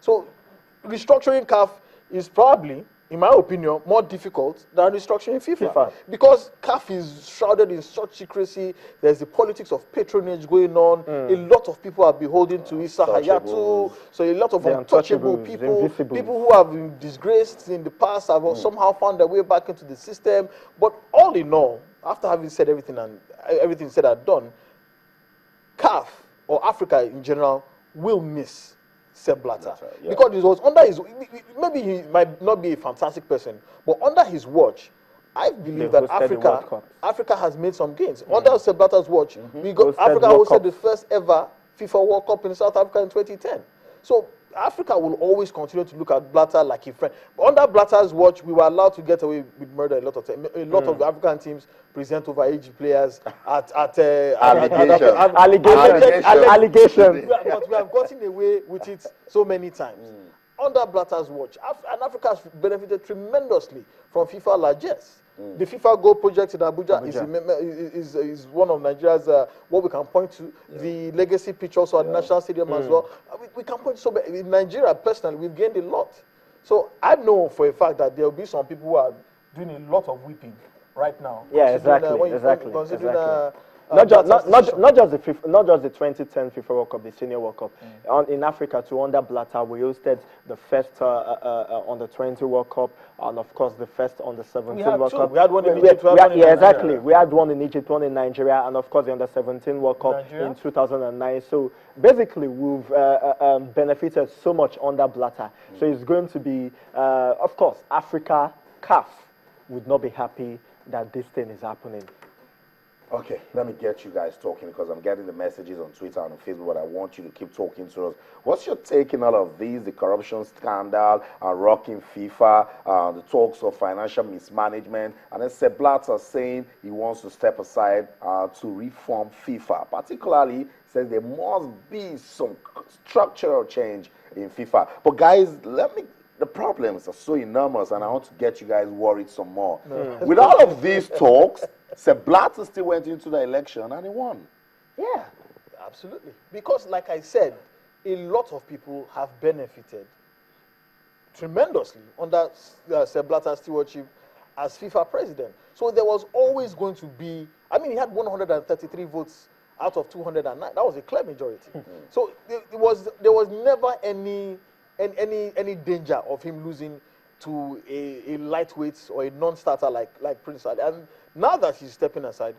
So restructuring CAF is probably, in my opinion, more difficult than restructuring FIFA. Because CAF is shrouded in such secrecy. There's the politics of patronage going on. A lot of people are beholden to Issa Hayatu. So a lot of untouchable people, people who have been disgraced in the past have somehow found their way back into the system. But all in all, after having said everything and everything said and done, CAF or Africa in general will miss Sepp Blatter. Right, because it was under his, maybe he might not be a fantastic person, but under his watch, I believe that Africa has made some gains. Under Sepp Blatter's watch, Africa hosted the first ever FIFA World Cup in South Africa in 2010. So Africa will always continue to look at Blatter like a friend. But under Blatter's watch, we were allowed to get away with murder a lot of times. A lot of the African teams present overage players at allegations. But we have gotten away with it so many times. Under Blatter's watch, and Africa has benefited tremendously from FIFA largesse. The FIFA Goal project in Abuja. Is one of Nigeria's, what we can point to. The legacy pitch also at the National Stadium as well. We can point to so many. In Nigeria, personally, we've gained a lot. So I know for a fact that there will be some people who are doing a lot of weeping right now. Yeah, exactly. Not just the 2010 FIFA World Cup, the Senior World Cup. In Africa, too, under Blatter, we hosted the first under 20 World Cup, and of course the first under 17 World Cup. We had one in Egypt. Exactly. We had one in Egypt, one in Nigeria, and of course the under 17 World Cup in 2009. So basically, we've benefited so much under Blatter. So it's going to be, of course, Africa, CAF would not be happy that this thing is happening. Okay, let me get you guys talking because I'm getting the messages on Twitter and on Facebook, but I want you to keep talking to us. What's your take in all of these, the corruption scandal, rocking FIFA, the talks of financial mismanagement, and then Sepp Blatter saying he wants to step aside to reform FIFA. Particularly, says there must be some structural change in FIFA. But guys, the problems are so enormous, and I want to get you guys worried some more. With all of these talks, Sepp Blatter still went into the election and he won. Yeah, absolutely. Because, like I said, a lot of people have benefited tremendously under Sepp Blatter's stewardship as FIFA president. So there was always going to be, I mean, he had 133 votes out of 209. That was a clear majority. So there was never any danger of him losing to a lightweight or a non-starter like Prince Ali. And now that he's stepping aside,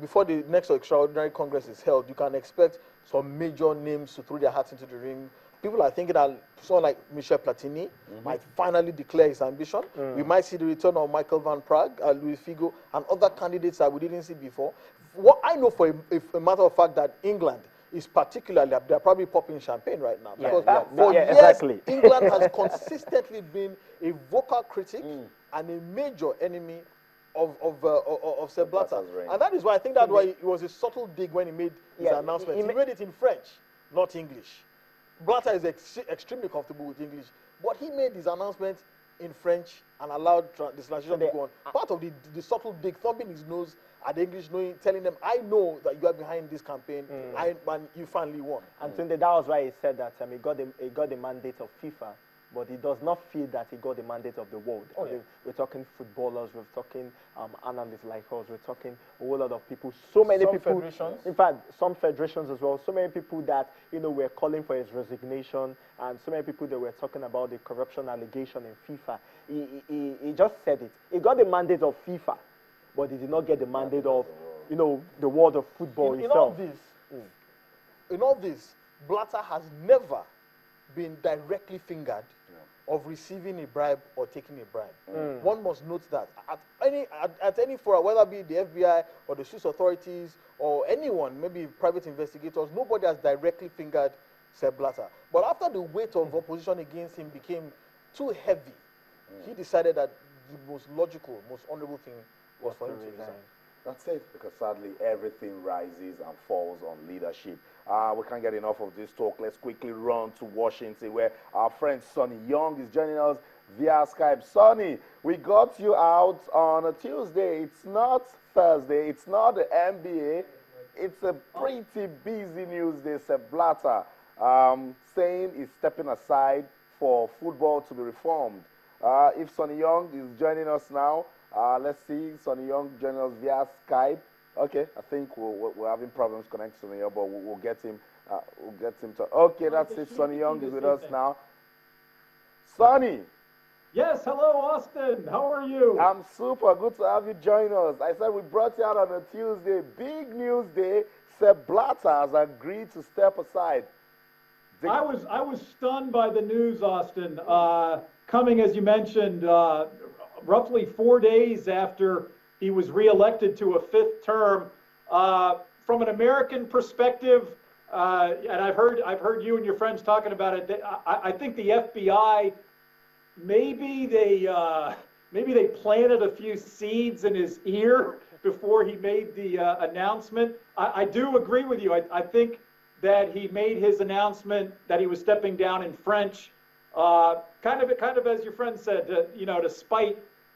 before the next extraordinary Congress is held, you can expect some major names to throw their hats into the ring. People are thinking that someone like Michel Platini might finally declare his ambition. We might see the return of Michael Van Praag, Luis Figo, and other candidates that we didn't see before. What I know for a matter of fact that England is particularly, they're probably popping champagne right now. Because for years, England has consistently been a vocal critic and a major enemy of Sepp Blatter. And that is why I think that's why it was a subtle dig when he made his announcement. He made it in French, not English. Blatter is extremely comfortable with English, but he made his announcement in French and allowed the translation to go on. Part of the subtle dig, thumping his nose at the English, telling them, I know that you are behind this campaign, and you finally won. And Tunde, that was why he said that he got the mandate of FIFA, but he does not feel that he got the mandate of the world. We're talking footballers, we're talking analysts like us, we're talking a whole lot of people, some people, federations. In fact, some federations as well, so many people that, were calling for his resignation, and so many people that were talking about the corruption allegation in FIFA. He just said it. He got the mandate of FIFA, but he did not get the mandate of, the world of football itself. In all this, Blatter has never been directly fingered of receiving a bribe or taking a bribe. One must note that at any forum, whether it be the FBI or the Swiss authorities or anyone, maybe private investigators, nobody has directly fingered Sepp Blatter. But after the weight of opposition against him became too heavy, he decided that the most logical, most honorable thing was for him to resign. That's it, because sadly everything rises and falls on leadership. We can't get enough of this talk. Let's quickly run to Washington, where our friend Sonny Young is joining us via Skype. Sonny, we got you out on a Tuesday. It's not Thursday. It's not the NBA. It's a pretty busy news day, Sepp Blatter. saying he's stepping aside for football to be reformed. If Sonny Young is joining us now, let's see Sonny Young joining us via Skype. Okay, I think we're having problems connecting Sonny Young, but we'll get him. We'll get him to. Okay, that's it. Sonny Young is with us now. Sonny. Yes, hello, Austin. How are you? I'm super. Good to have you join us. I said we brought you out on a Tuesday. Big news day. Sepp Blatter has agreed to step aside. I was stunned by the news, Austin. Coming, as you mentioned, roughly 4 days after he was reelected to a 5th term. From an American perspective, and I've heard you and your friends talking about it. I think the FBI maybe they planted a few seeds in his ear before he made the announcement. I do agree with you. I think that he made his announcement that he was stepping down in French, kind of as your friend said, to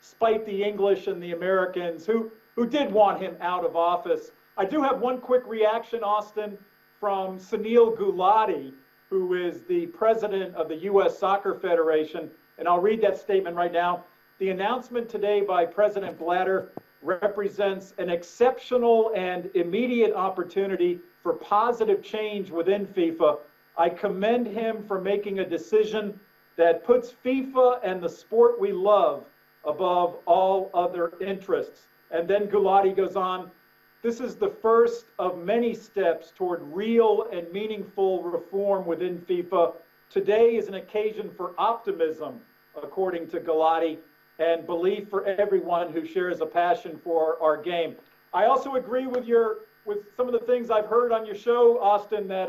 spite the English and the Americans who did want him out of office. I do have one quick reaction, Austin, from Sunil Gulati, who is the president of the U.S. Soccer Federation, and I'll read that statement right now. The announcement today by President Blatter represents an exceptional and immediate opportunity for positive change within FIFA. I commend him for making a decision that puts FIFA and the sport we love above all other interests. And then Gulati goes on, this is the first of many steps toward real and meaningful reform within FIFA. Today is an occasion for optimism, according to Gulati, and belief for everyone who shares a passion for our game. I also agree with some of the things I've heard on your show, Austin, that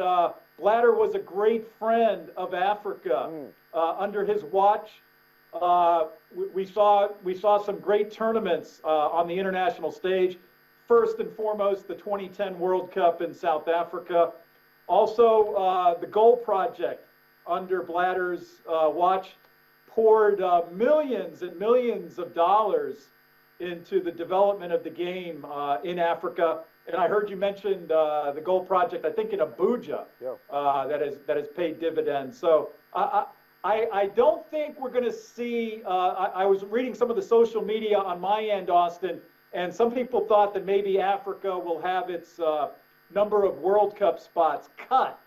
Blatter was a great friend of Africa. Under his watch, we saw some great tournaments on the international stage. First and foremost, the 2010 World Cup in South Africa. Also, the Goal Project under Blatter's watch poured millions and millions of dollars into the development of the game in Africa. And I heard you mention the Goal Project, I think in Abuja, that has paid dividends. So I don't think we're going to see, I was reading some of the social media on my end, Austin, and some people thought that maybe Africa will have its number of World Cup spots cut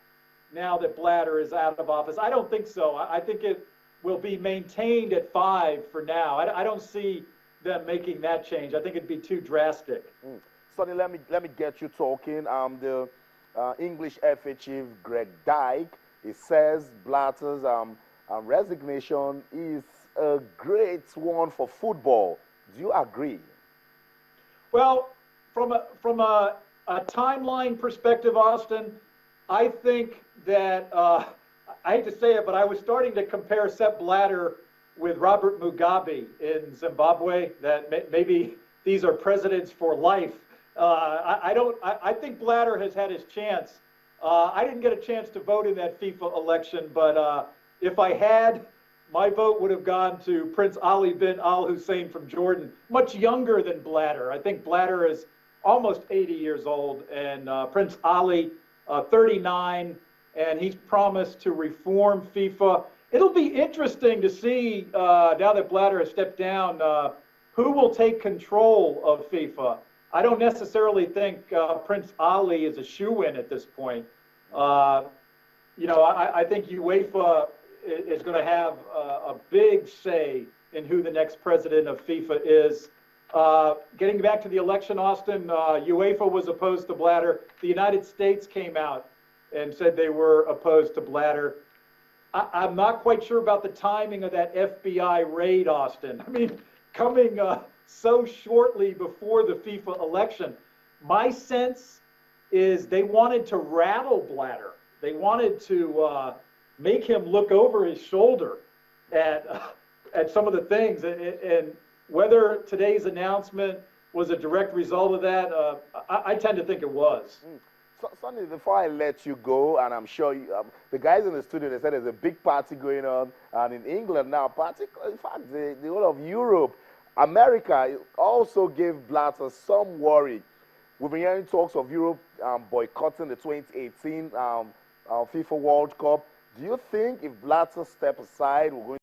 now that Blatter is out of office. I don't think so. I think it will be maintained at 5 for now. I don't see them making that change. I think it'd be too drastic. Sonny, let me get you talking. The English FA chief, Greg Dyke, he says Blatter's resignation is a great one for football. Do you agree? Well, from a timeline perspective, Austin, I think that I hate to say it, but I was starting to compare Sepp Blatter with Robert Mugabe in Zimbabwe. That maybe these are presidents for life. I think Blatter has had his chance. I didn't get a chance to vote in that FIFA election, but if I had, my vote would have gone to Prince Ali bin Al Hussein from Jordan, much younger than Blatter. I think Blatter is almost 80 years old, and Prince Ali, 39, and he's promised to reform FIFA. It'll be interesting to see, now that Blatter has stepped down, who will take control of FIFA. I don't necessarily think Prince Ali is a shoo-in at this point. I think UEFA is going to have a big say in who the next president of FIFA is. Getting back to the election, Austin, UEFA was opposed to Blatter. The United States came out and said they were opposed to Blatter. I'm not quite sure about the timing of that FBI raid, Austin. I mean, coming so shortly before the FIFA election. My sense is they wanted to rattle Blatter. They wanted to make him look over his shoulder at some of the things. And whether today's announcement was a direct result of that, I tend to think it was. Sonny, before I let you go, and I'm sure the guys in the studio, they said there's a big party going on, and in England now, particularly, in fact, the whole of Europe, America also gave Blatter some worry. We've been hearing talks of Europe boycotting the 2018 FIFA World Cup. Do you think if Blatter step aside, we're going